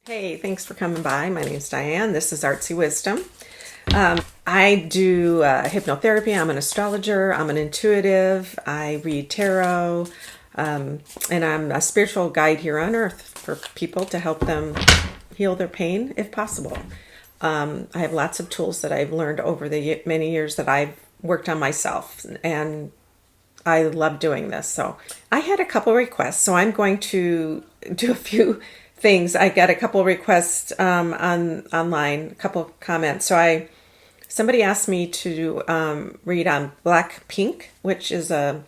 Hey, thanks for coming by. My name's Diane. This is Artsy Wisdom. I do hypnotherapy. I'm an astrologer. I'm an intuitive. I read tarot. And I'm a spiritual guide here on earth for people to help them heal their pain if possible. I have lots of tools that I've learned over the many years that I've worked on myself. And I love doing this. So I had a couple requests. So I'm going to do a few things. I got a couple requests online, a couple comments. So somebody asked me to read on BlackPink, which is I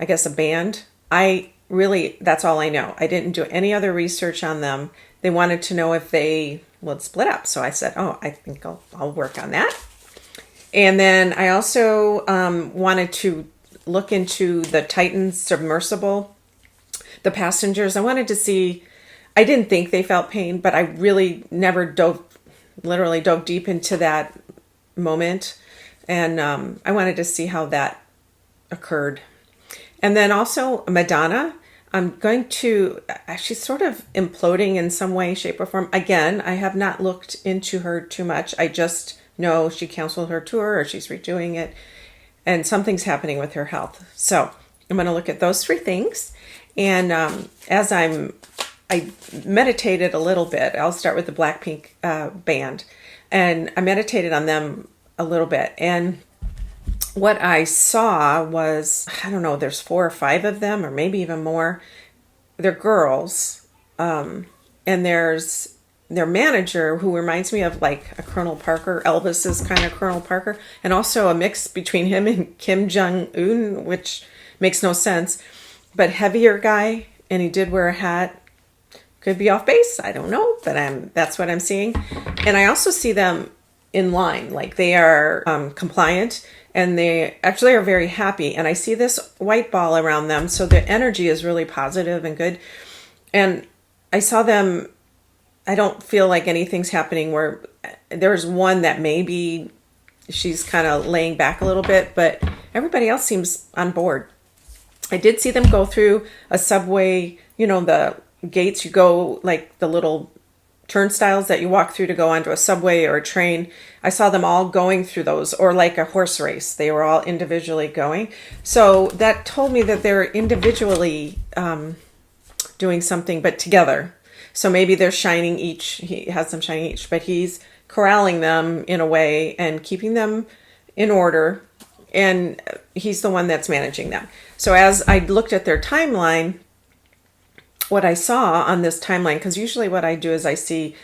guess a band. That's all I know. I didn't do any other research on them. They wanted to know if they would split up. So I said, I think I'll work on that. And then I also wanted to look into the Titan Submersible, the passengers. I wanted to see, I didn't think they felt pain, but I really never literally dove deep into that moment. And I wanted to see how that occurred. And then also Madonna, she's sort of imploding in some way, shape, or form. Again, I have not looked into her too much. I just know she canceled her tour or she's redoing it. And something's happening with her health. So I'm going to look at those three things. And as I meditated a little bit. I'll start with the BlackPink band. And I meditated on them a little bit. And what I saw was, I don't know, there's 4 or 5 of them, or maybe even more. They're girls. And there's their manager, who reminds me of like a Colonel Parker, Elvis's kind of Colonel Parker, and also a mix between him and Kim Jong-un, which makes no sense. But heavier guy, and he did wear a hat. Could be off base, I don't know, but that's what I'm seeing. And I also see them in line, like they are compliant, and they actually are very happy. And I see this white ball around them, so their energy is really positive and good. And I saw them, I don't feel like anything's happening where there's one that maybe she's kind of laying back a little bit, but everybody else seems on board. I did see them go through a subway, the gates, you go like the little turnstiles that you walk through to go onto a subway or a train. I saw them all going through those, or like a horse race. They were all individually going. So that told me that they're individually doing something, but together. So maybe they're shining each, he has them shining each, but he's corralling them in a way and keeping them in order. And he's the one that's managing them. So as I looked at their timeline, what I saw on this timeline, because usually what I do is I see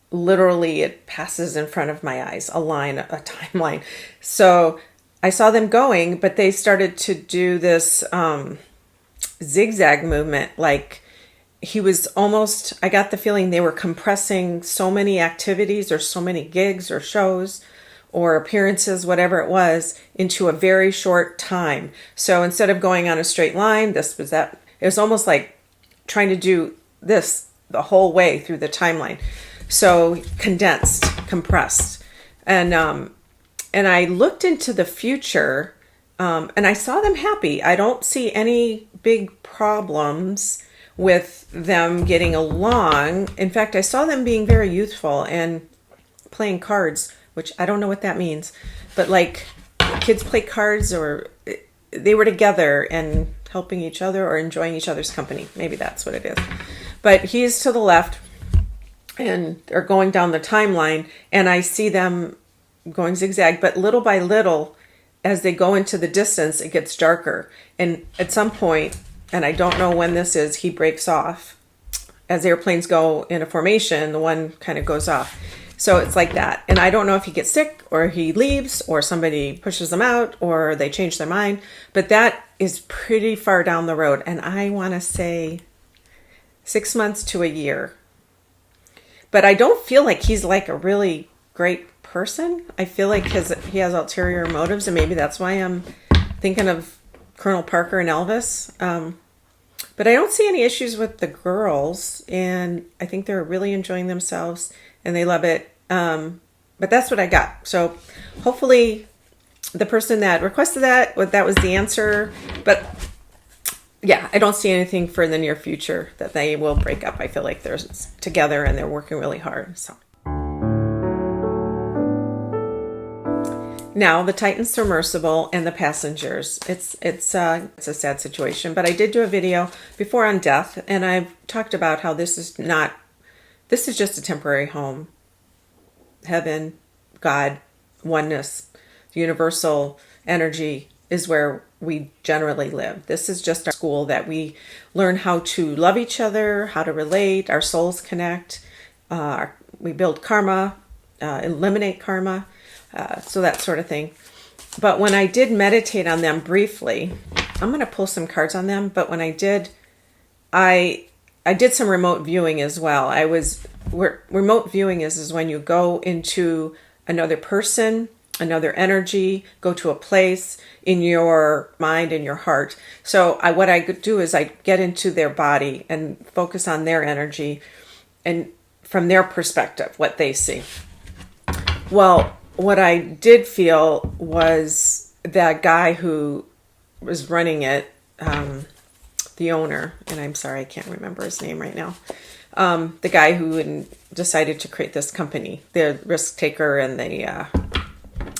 literally it passes in front of my eyes, a line, a timeline. So I saw them going, but they started to do this zigzag movement. Like he was almost, I got the feeling they were compressing so many activities or so many gigs or shows or appearances, whatever it was, into a very short time. So instead of going on a straight line, this was that. It was almost like trying to do this the whole way through the timeline. So condensed, compressed. And I looked into the future, and I saw them happy. I don't see any big problems with them getting along. In fact, I saw them being very youthful and playing cards, which I don't know what that means, but like kids play cards, or they were together and helping each other or enjoying each other's company. Maybe that's what it is. But he's to the left and they're going down the timeline, and I see them going zigzag, but little by little, as they go into the distance, it gets darker. And at some point, and I don't know when this is, he breaks off. As airplanes go in a formation, the one kind of goes off. So it's like that. And I don't know if he gets sick or he leaves or somebody pushes them out or they change their mind. But that is pretty far down the road. And I want to say 6 months to a year. But I don't feel like he's like a really great person. I feel like he has ulterior motives, and maybe that's why I'm thinking of Colonel Parker and Elvis. But I don't see any issues with the girls, and I think they're really enjoying themselves and they love it. But that's what I got. So hopefully the person that requested that was the answer. But yeah, I don't see anything for the near future that they will break up. I feel like they're together and they're working really hard. So now the Titan Submersible and the Passengers. It's a sad situation, but I did do a video before on death, and I've talked about how this is just a temporary home. Heaven, God, oneness, universal energy is where we generally live. This is just our school that we learn how to love each other, how to relate, our souls connect, we build karma, eliminate karma, so that sort of thing. But when I did meditate on them briefly, I'm going to pull some cards on them, but when I did some remote viewing as well. Remote viewing is when you go into another person, another energy, go to a place in your mind and your heart. So what I could do is I get into their body and focus on their energy and from their perspective, what they see. Well, what I did feel was that guy who was running it, the owner, and I'm sorry, I can't remember his name right now. The guy who decided to create this company, the risk taker and the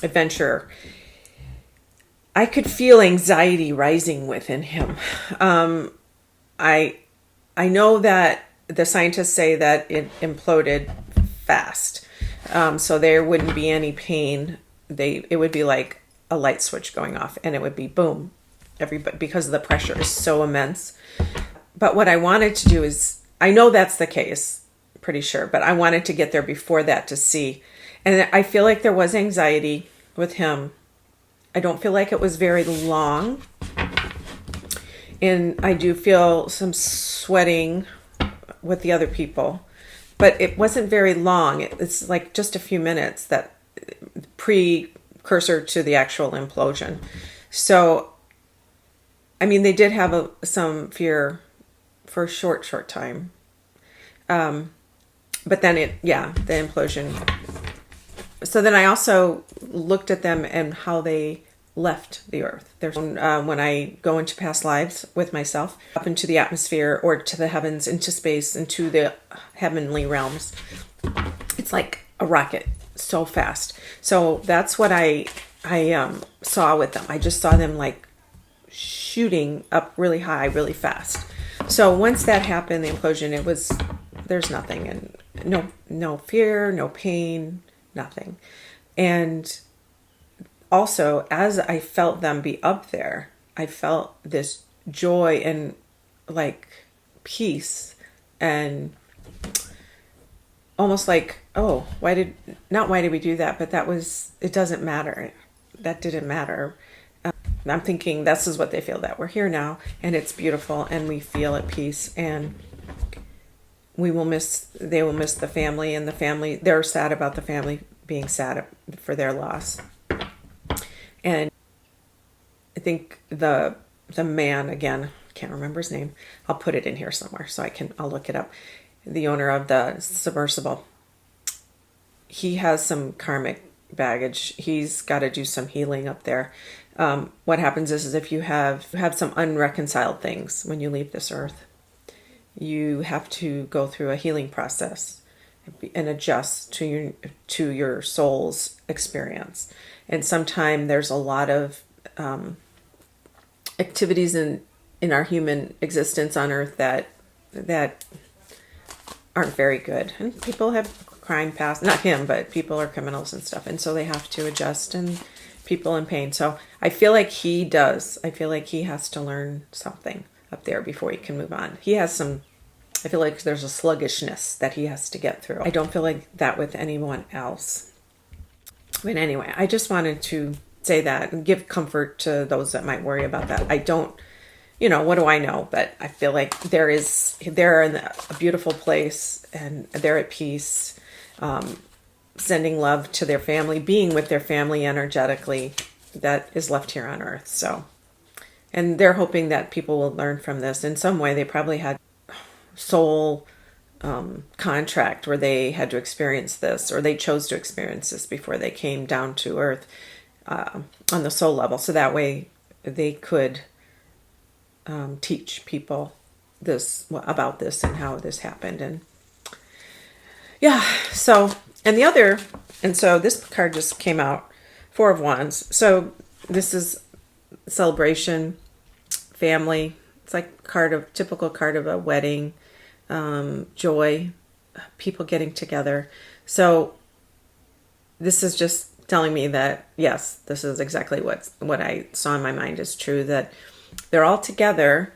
adventurer. I could feel anxiety rising within him. I know that the scientists say that it imploded fast, so there wouldn't be any pain. It would be like a light switch going off, and it would be boom. Everybody, because the pressure is so immense. But what I wanted to do is, I know that's the case, pretty sure, but I wanted to get there before that to see. And I feel like there was anxiety with him. I don't feel like it was very long. And I do feel some sweating with the other people. But it wasn't very long. It's like just a few minutes, that precursor to the actual implosion. So, I mean, they did have some fear for a short time. But then the implosion. So then I also looked at them and how they left the earth. When I go into past lives with myself, up into the atmosphere or to the heavens, into space, into the heavenly realms, it's like a rocket, so fast. So that's what I saw with them. I just saw them like shooting up really high, really fast. So once that happened, the implosion, there's nothing, and no fear, no pain, nothing. And also, as I felt them be up there, I felt this joy and like peace, and almost like, oh, why did we do that? But it doesn't matter. That didn't matter. I'm thinking this is what they feel, that we're here now and it's beautiful and we feel at peace, and they will miss the family, and the family, they're sad about the family being sad for their loss. And I think the man, again, can't remember his name. I'll put it in here somewhere so I'll look it up. The owner of the submersible, he has some karmic baggage. He's got to do some healing up there. What happens is if you have some unreconciled things when you leave this earth, you have to go through a healing process and adjust to your soul's experience. And sometimes there's a lot of activities in our human existence on earth that aren't very good. And people have crime past, not him, but people are criminals and stuff. And so they have to adjust, and people in pain. So I feel like he does. I feel like he has to learn something up there before he can move on. I feel like there's a sluggishness that he has to get through. I don't feel like that with anyone else. But anyway, I just wanted to say that and give comfort to those that might worry about that. I don't, what do I know? But I feel like they're in a beautiful place, and they're at peace, sending love to their family, being with their family energetically that is left here on earth. So, and they're hoping that people will learn from this in some way. They probably had soul contract where they had to experience this, or they chose to experience this before they came down to earth on the soul level, so that way they could teach people about this and how this happened. And yeah, so, so this card just came out, Four of Wands. So this is celebration, family. It's like typical card of a wedding, joy, people getting together. So this is just telling me that, yes, this is exactly what I saw in my mind is true, that they're all together,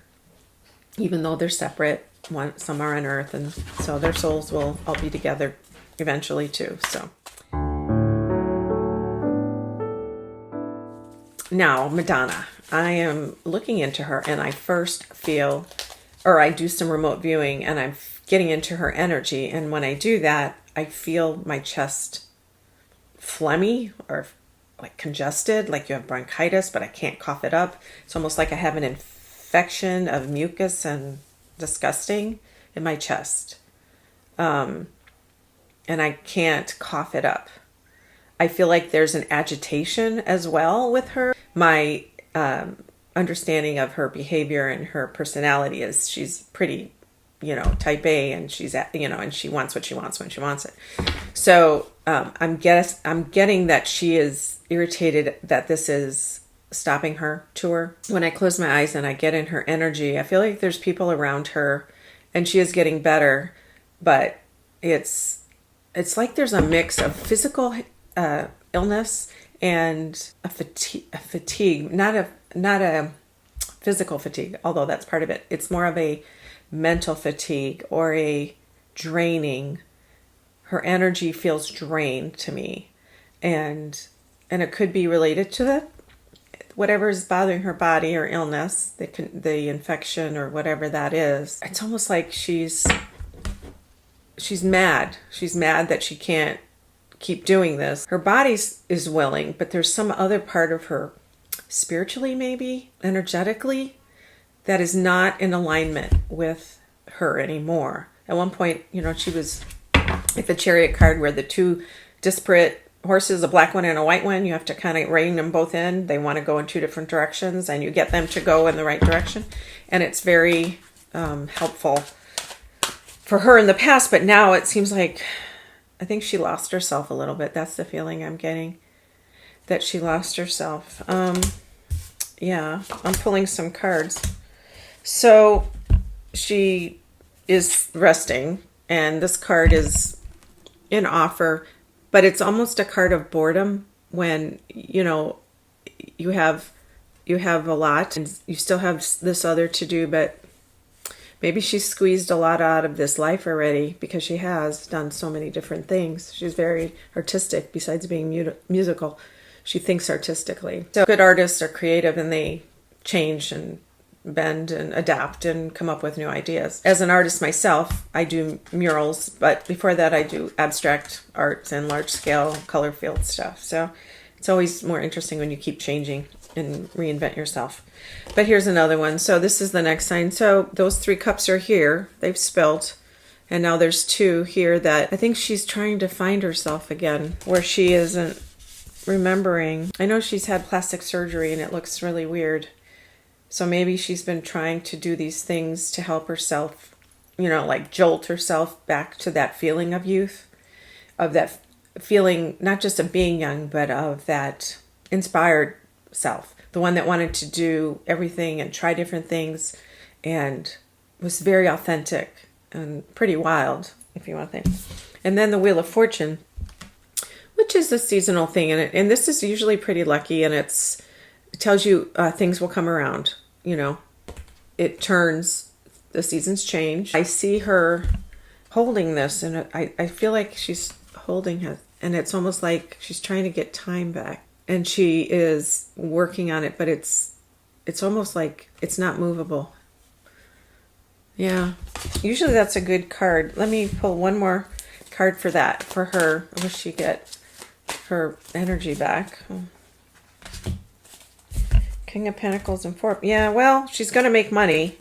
even though they're separate. Some are on earth, and so their souls will all be together eventually too. So now, Madonna, I am looking into her, and I first feel, or I do some remote viewing, and I'm getting into her energy. And when I do that, I feel my chest phlegmy or like congested, like you have bronchitis, but I can't cough it up. It's almost like I have an infection of mucus and disgusting in my chest. And I can't cough it up. I feel like there's an agitation as well with her. My understanding of her behavior and her personality is she's pretty, type A, and she's and she wants what she wants when she wants it. So I'm getting that she is irritated that this is stopping her tour. When I close my eyes and I get in her energy, I feel like there's people around her, and she is getting better, but it's like there's a mix of physical illness and a fatigue, not a physical fatigue, although that's part of it. It's more of a mental fatigue or a draining. Her energy feels drained to me, and it could be related to whatever is bothering her body or illness, the infection or whatever that is. It's almost like she's mad. She's mad that she can't keep doing this. Her body is willing, but there's some other part of her, spiritually maybe, energetically, that is not in alignment with her anymore. At one point, she was like the Chariot card, where the two disparate horses, a black one and a white one, you have to kind of rein them both in. They want to go in two different directions, and you get them to go in the right direction. And it's very helpful for her in the past, but now it seems like, I think she lost herself a little bit. That's the feeling I'm getting, that she lost herself. Yeah, I'm pulling some cards. So she is resting, and this card is an offer, but it's almost a card of boredom when, you have a lot and you still have this other to do, but maybe she's squeezed a lot out of this life already because she has done so many different things. She's very artistic. Besides being musical, she thinks artistically. So good artists are creative, and they change and bend and adapt and come up with new ideas. As an artist myself, I do murals, but before that I do abstract arts and large scale color field stuff. So it's always more interesting when you keep changing and reinvent yourself. But here's another one. So this is the next sign. So those 3 cups are here. They've spilled. And now there's 2 here that I think she's trying to find herself again, where she isn't remembering. I know she's had plastic surgery and it looks really weird. So maybe she's been trying to do these things to help herself, like jolt herself back to that feeling of youth, of that feeling, not just of being young, but of that inspired self, the one that wanted to do everything and try different things and was very authentic and pretty wild, if you want to think. And then the Wheel of Fortune, which is a seasonal thing, and this is usually pretty lucky, and it tells you things will come around. It turns, the seasons change. I see her holding this, and I feel like she's holding it, and it's almost like she's trying to get time back, and she is working on it, but it's almost like it's not movable. Yeah, usually that's a good card. Let me pull one more card for that, for her. Will she get her energy back? King of Pentacles and 4. Yeah, well, she's going to make money.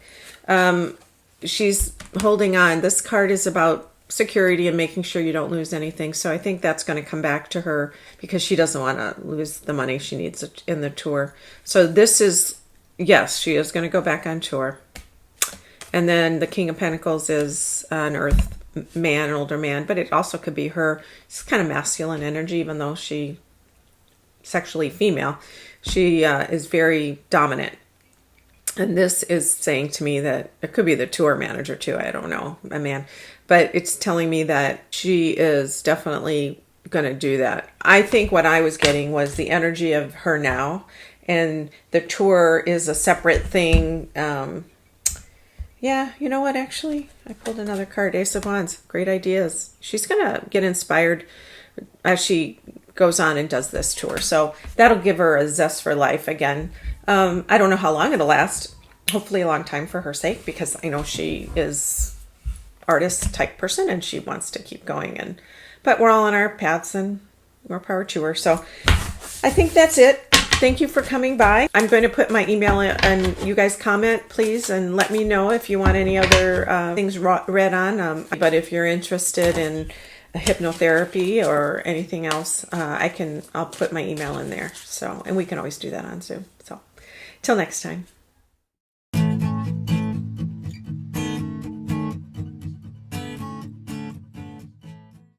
She's holding on. This card is about security and making sure you don't lose anything. So I think that's going to come back to her because she doesn't want to lose the money she needs in the tour. So this is, Yes, she is going to go back on tour. And then the King of Pentacles is an earth man, an older man, but it also could be her. It's kind of masculine energy, even though she sexually female. She is very dominant. And this is saying to me that it could be the tour manager too. I don't know, a man. But it's telling me that she is definitely going to do that. I think what I was getting was the energy of her now. And the tour is a separate thing. Yeah, you know what, actually? I pulled another card, Ace of Wands. Great ideas. She's going to get inspired as she goes on and does this tour. So that'll give her a zest for life again. I don't know how long it'll last. Hopefully a long time for her sake, because I know she is artist type person and she wants to keep going. But we're all on our paths and more power to her. So I think that's it. Thank you for coming by. I'm going to put my email in, and you guys comment, please, and let me know if you want any other things read on. But if you're interested in hypnotherapy or anything else, I'll put my email in there. So, and we can always do that on Zoom. So, till next time.